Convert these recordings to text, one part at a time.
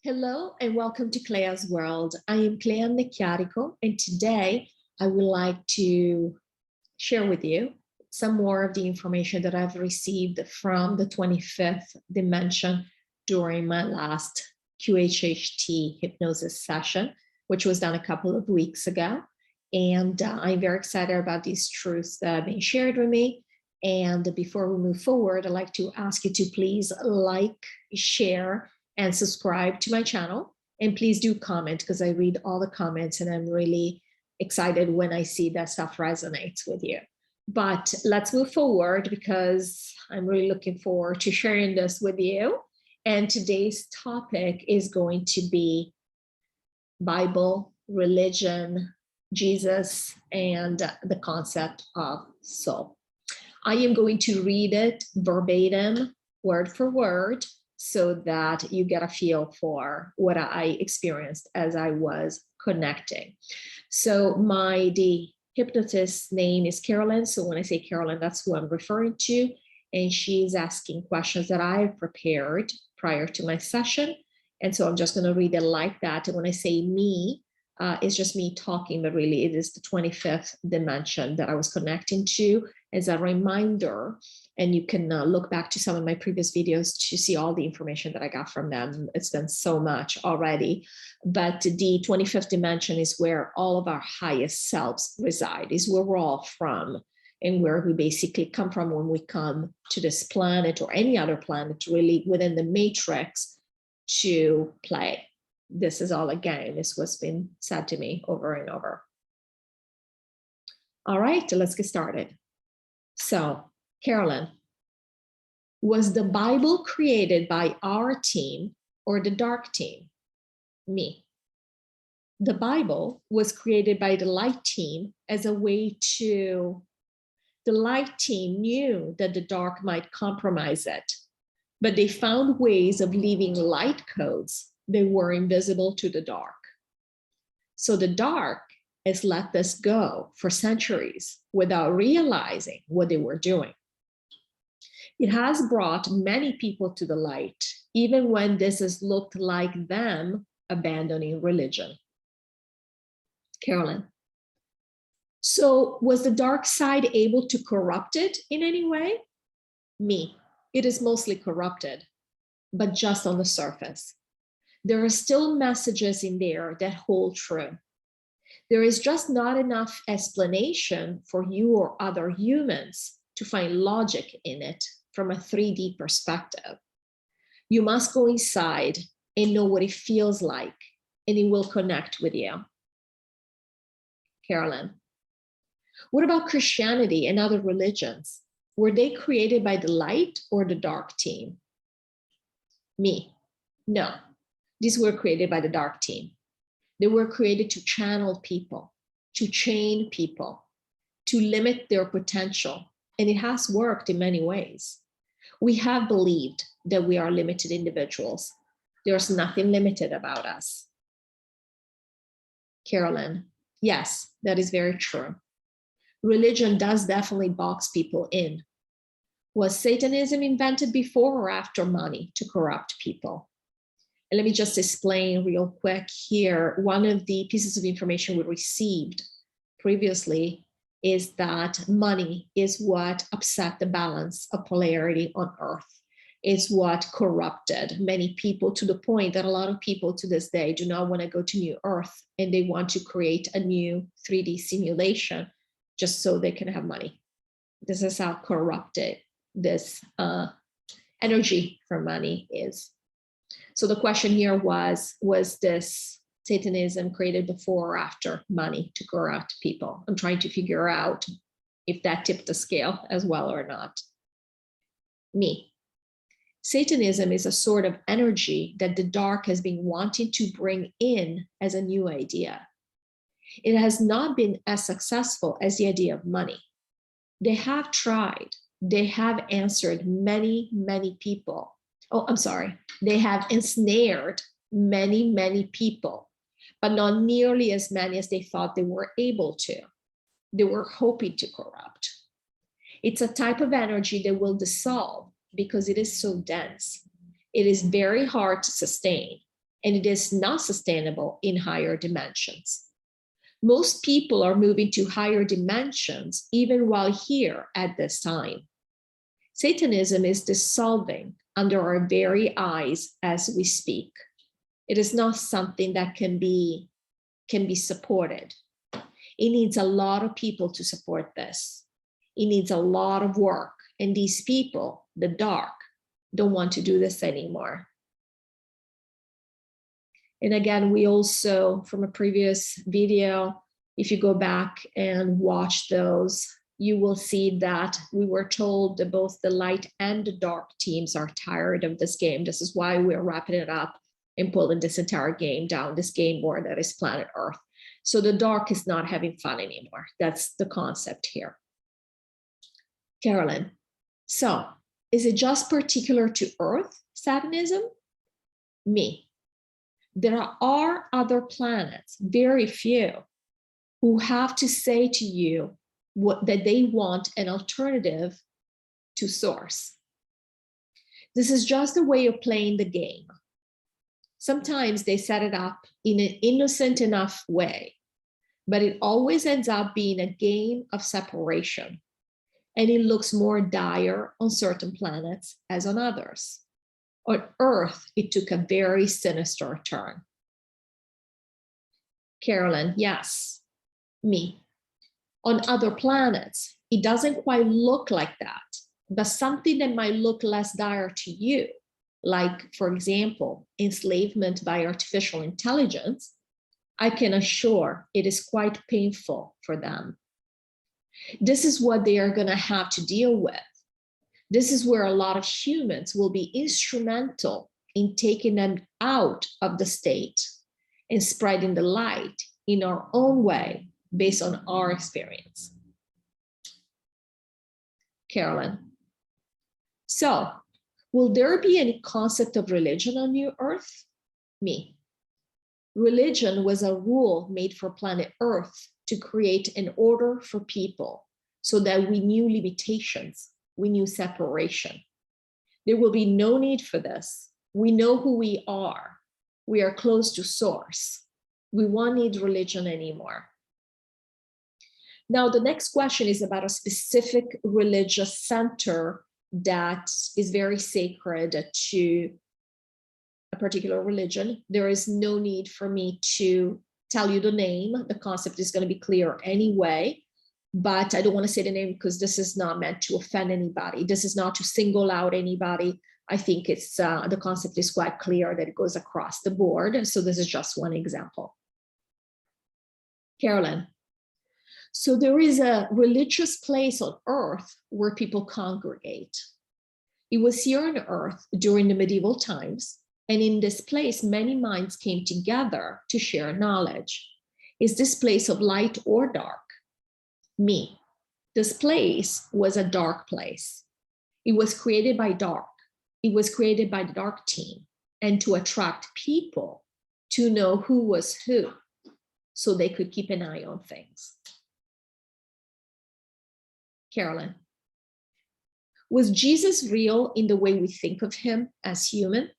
Hello and welcome to CLEA'S World. I am Clea Necchiarico, and today I would like to share with you some more of the information that I've received from the 25th dimension during my last QHHT hypnosis session, which was done a couple of weeks ago. And I'm very excited about these truths that have been shared with me. And before we move forward, I'd like to ask you to please like, share, and subscribe to my channel. And please do comment, because I read all the comments and I'm really excited when I see that stuff resonates with you. But let's move forward, because I'm really looking forward to sharing this with you. And today's topic is going to be Bible, religion, Jesus, and the concept of soul. I am going to read it verbatim, word for word, so that you get a feel for what I experienced as I was connecting. So the hypnotist's name is Carolyn. So when I say Carolyn, that's who I'm referring to. And she's asking questions that I've prepared prior to my session. And so I'm just going to read it like that. And when I say me, it's just me talking, but really it is the 25th dimension that I was connecting to as a reminder. And you can look back to some of my previous videos to see all the information that I got from them. It's been so much already. But the 25th dimension is where all of our highest selves reside, is where we're all from, and where we basically come from when we come to this planet or any other planet, really within the matrix, to play. This is all a game. This was been said to me over and over. All right, let's get started. So, Carolyn, was the Bible created by our team or the dark team? Me. The Bible was created by the light team as a way to, the light team knew that the dark might compromise it, but they found ways of leaving light codes that were invisible to the dark. So the dark has let this go for centuries without realizing what they were doing. It has brought many people to the light, even when this has looked like them abandoning religion. Carolyn, so was the dark side able to corrupt it in any way? Me, it is mostly corrupted, but just on the surface. There are still messages in there that hold true. There is just not enough explanation for you or other humans to find logic in it from a 3D perspective. You must go inside and know what it feels like, and it will connect with you. Carolyn, what about Christianity and other religions? Were they created by the light or the dark team? Me, no. These were created by the dark team. They were created to channel people, to chain people, to limit their potential. And it has worked in many ways. We have believed that we are limited individuals. There's nothing limited about us. Carolyn, yes, that is very true. Religion does definitely box people in. Was Satanism invented before or after money to corrupt people? And let me just explain real quick here. One of the pieces of information we received previously is that money is what upset the balance of polarity on Earth. It's what corrupted many people, to the point that a lot of people to this day do not want to go to New Earth, and they want to create a new 3D simulation just so they can have money. This is how corrupted this energy for money is. So the question here was this Satanism created before or after money to corrupt people? I'm trying to figure out if that tipped the scale as well or not. Me. Satanism is a sort of energy that the dark has been wanting to bring in as a new idea. It has not been as successful as the idea of money. They have tried. They have answered many, many people. Oh, I'm sorry. They have ensnared many, many people, but not nearly as many as they thought they were able to. They were hoping to corrupt. It's a type of energy that will dissolve because it is so dense. It is very hard to sustain. and it is not sustainable in higher dimensions. Most people are moving to higher dimensions even while here at this time. Satanism is dissolving under our very eyes as we speak. It is not something that can be supported. It needs a lot of people to support this. It needs a lot of work. And these people, the dark, don't want to do this anymore. And again, we also, from a previous video, if you go back and watch those, you will see that we were told that both the light and the dark teams are tired of this game. This is why we're wrapping it up and pulling this entire game down, this game board that is planet Earth. So the dark is not having fun anymore. That's the concept here. Carolyn, so is it just particular to Earth, Satanism? Me. There are other planets, very few, who have to say to you that they want an alternative to source. This is just a way of playing the game. Sometimes they set it up in an innocent enough way, but it always ends up being a game of separation. And it looks more dire on certain planets as on others. On Earth, it took a very sinister turn. Carolyn, yes, me. On other planets, it doesn't quite look like that, but something that might look less dire to you, like, for example, enslavement by artificial intelligence, I can assure it is quite painful for them. This is what they are going to have to deal with. This is where a lot of humans will be instrumental in taking them out of the state and spreading the light in our own way based on our experience. Carolyn, so will there be any concept of religion on New Earth? Me. Religion was a rule made for planet Earth to create an order for people so that we knew limitations, we knew separation. There will be no need for this. We know who we are. We are close to source. We won't need religion anymore. Now, the next question is about a specific religious center that is very sacred to a particular religion. There is no need for me to tell you the name. The concept is going to be clear anyway, but I don't want to say the name because this is not meant to offend anybody. This is not to single out anybody. I think it's the concept is quite clear that it goes across the board. So this is just one example. Carolyn, so there is a religious place on Earth where people congregate. It was here on Earth during the medieval times. And in this place, many minds came together to share knowledge. Is this place of light or dark? Me. This place was a dark place. It was created by dark. It was created by the dark team and to attract people to know who was who so they could keep an eye on things. Carolyn, was Jesus real in the way we think of him as human?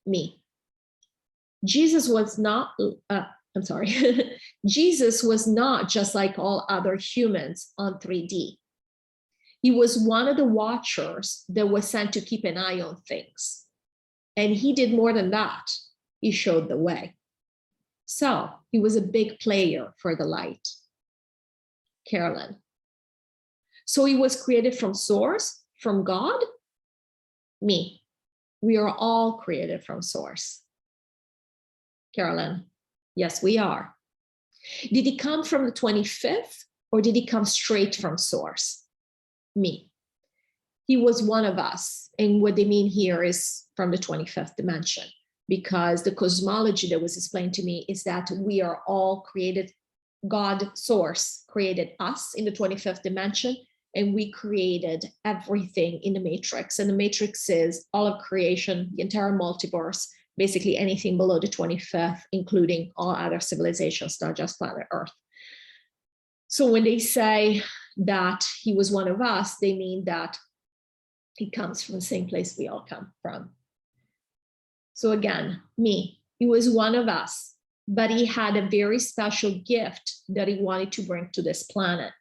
Me. Jesus was not, Jesus was not just like all other humans on 3D. He was one of the watchers that was sent to keep an eye on things. And he did more than that. He showed the way. So he was a big player for the light. Carolyn. So he was created from source, from God? Me. We are all created from source. Carolyn, yes, we are. Did he come from the 25th or did he come straight from source? Me. He was one of us. And what they mean here is from the 25th dimension, because the cosmology that was explained to me is that we are all created. God, source, created us in the 25th dimension. And we created everything in the matrix. And the matrix is all of creation, the entire multiverse, basically anything below the 25th, including all other civilizations, not just planet Earth. So when they say that he was one of us, they mean that he comes from the same place we all come from. So again, me, He was one of us, but he had a very special gift that he wanted to bring to this planet.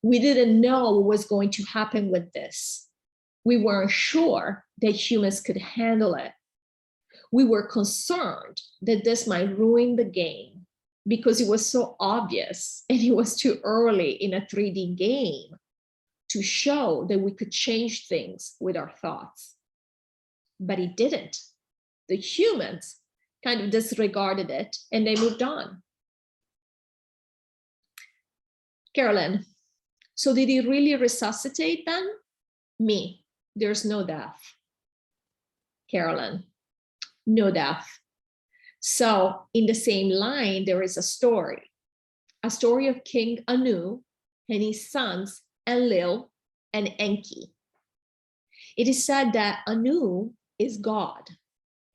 We didn't know what was going to happen with this. We weren't sure that humans could handle it. We were concerned that this might ruin the game because it was so obvious and it was too early in a 3D game to show that we could change things with our thoughts. But it didn't. The humans kind of disregarded it and they moved on. Carolyn, so did he really resuscitate then? Me, there's no death. Carolyn, no death. So in the same line, there is a story of King Anu and his sons Enlil and Enki. It is said that Anu is God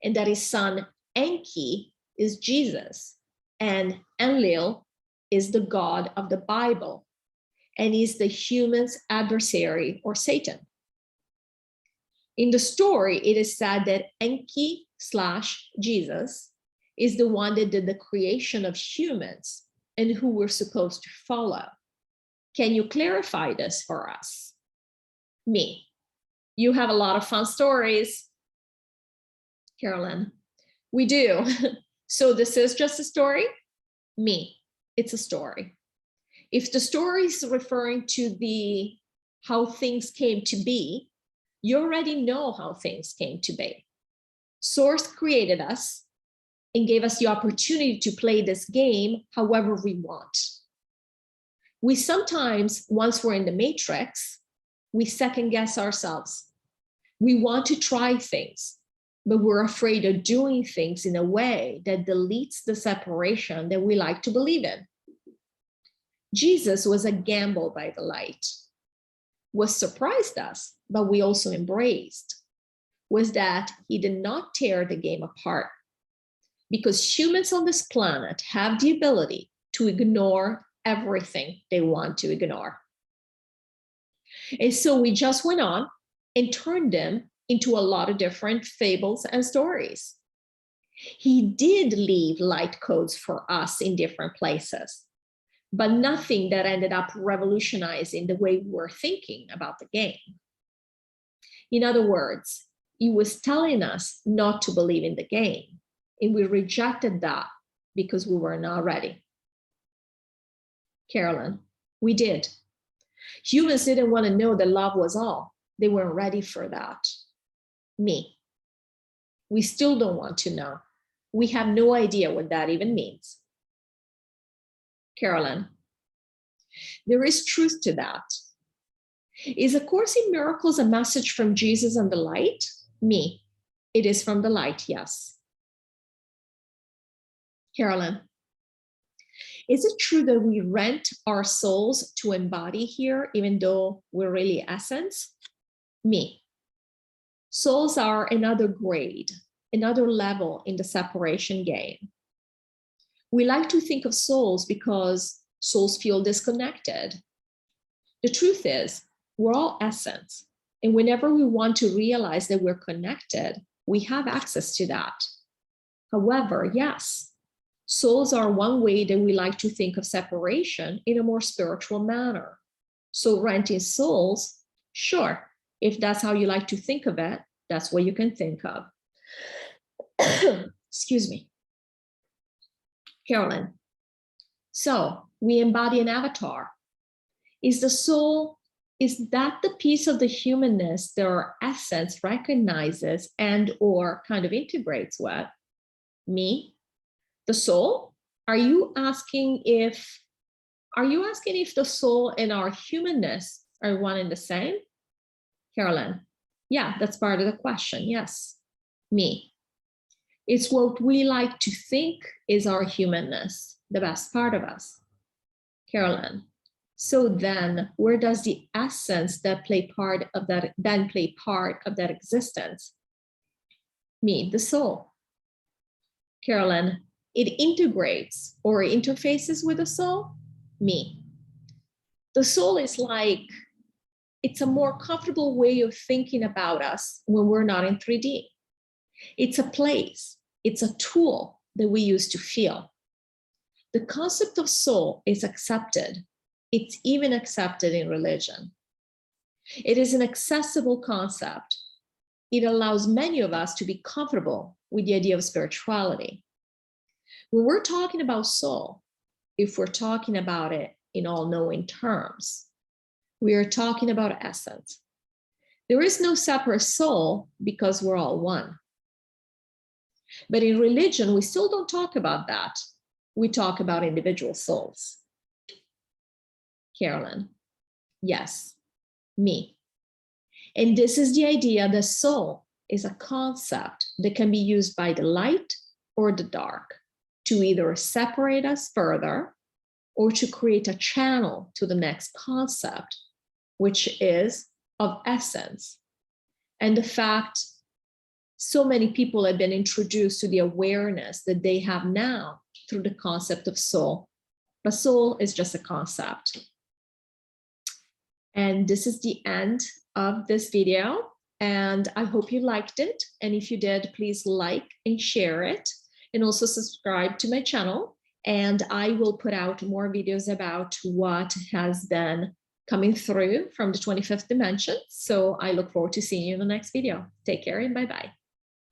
and that his son Enki is Jesus, and Enlil is the God of the Bible and is the human's adversary, or Satan. In the story, it is said that Enki/Jesus is the one that did the creation of humans and who we're supposed to follow. Can you clarify this for us? Me, you have a lot of fun stories. Carolyn, we do. So this is just a story? Me, it's a story. If the story is referring to how things came to be, you already know how things came to be. Source created us and gave us the opportunity to play this game however we want. We sometimes, once we're in the matrix, we second guess ourselves. We want to try things, but we're afraid of doing things in a way that deletes the separation that we like to believe in. Jesus was a gamble by the light. What surprised us, but we also embraced, was that he did not tear the game apart, because humans on this planet have the ability to ignore everything they want to ignore. And so we just went on and turned them into a lot of different fables and stories. He did leave light codes for us in different places, but nothing that ended up revolutionizing the way we were thinking about the game. In other words, he was telling us not to believe in the game, and we rejected that because we were not ready. Carolyn, we did. Humans didn't want to know that love was all. They weren't ready for that. Me, we still don't want to know. We have no idea what that even means. Carolyn, there is truth to that. Is A Course in Miracles a message from Jesus and the light? Me, it is from the light, yes. Carolyn, is it true that we rent our souls to embody here, even though we're really essence? Me, souls are another grade, another level in the separation game. We like to think of souls because souls feel disconnected. The truth is, we're all essence. And whenever we want to realize that we're connected, we have access to that. However, yes, souls are one way that we like to think of separation in a more spiritual manner. So renting souls, sure, if that's how you like to think of it, that's what you can think of. Excuse me. Carolyn, so we embody an avatar. Is the soul, is that the piece of the humanness that our essence recognizes and or kind of integrates with? Me, the soul? Are you asking if the soul and our humanness are one and the same? Carolyn, yeah, that's part of the question, yes. Me, it's what we like to think is our humanness, the best part of us. Carolyn, so then where does the essence that play part of that existence? Me, the soul. Carolyn, it integrates or interfaces with the soul? Me. The soul is like, it's a more comfortable way of thinking about us when we're not in 3D. It's a place. It's a tool that we use to feel. The concept of soul is accepted. It's even accepted in religion. It is an accessible concept. It allows many of us to be comfortable with the idea of spirituality. When we're talking about soul, if we're talking about it in all-knowing terms, we are talking about essence. There is no separate soul because we're all one. But in religion, we still don't talk about that. We talk about individual souls. Carolyn, yes, me. And this is the idea that soul is a concept that can be used by the light or the dark to either separate us further or to create a channel to the next concept, which is of essence. And the fact so many people have been introduced to the awareness that they have now through the concept of soul, but soul is just a concept. And this is the end of this video, and I hope you liked it. And if you did, please like and share it, and also subscribe to my channel. And I will put out more videos about what has been coming through from the 25th dimension. So I look forward to seeing you in the next video. Take care and bye-bye.